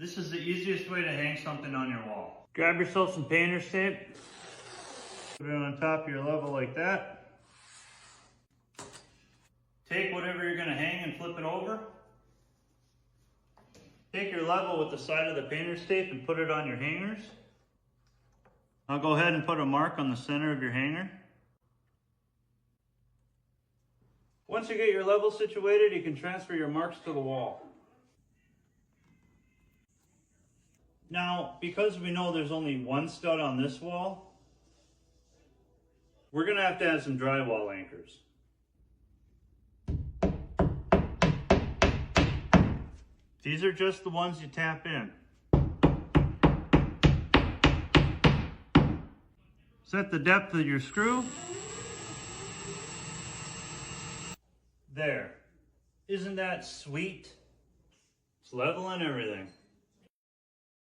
This is the easiest way to hang something on your wall. Grab yourself some painter's tape. Put it on top of your level like that. Take whatever you're gonna hang and flip it over. Take your level with the side of the painter's tape and put it on your hangers. I'll go ahead and put a mark on the center of your hanger. Once you get your level situated, you can transfer your marks to the wall. Now, because we know there's only one stud on this wall, we're gonna have to add some drywall anchors. These are just the ones you tap in. Set the depth of your screw. There. Isn't that sweet? It's level and everything.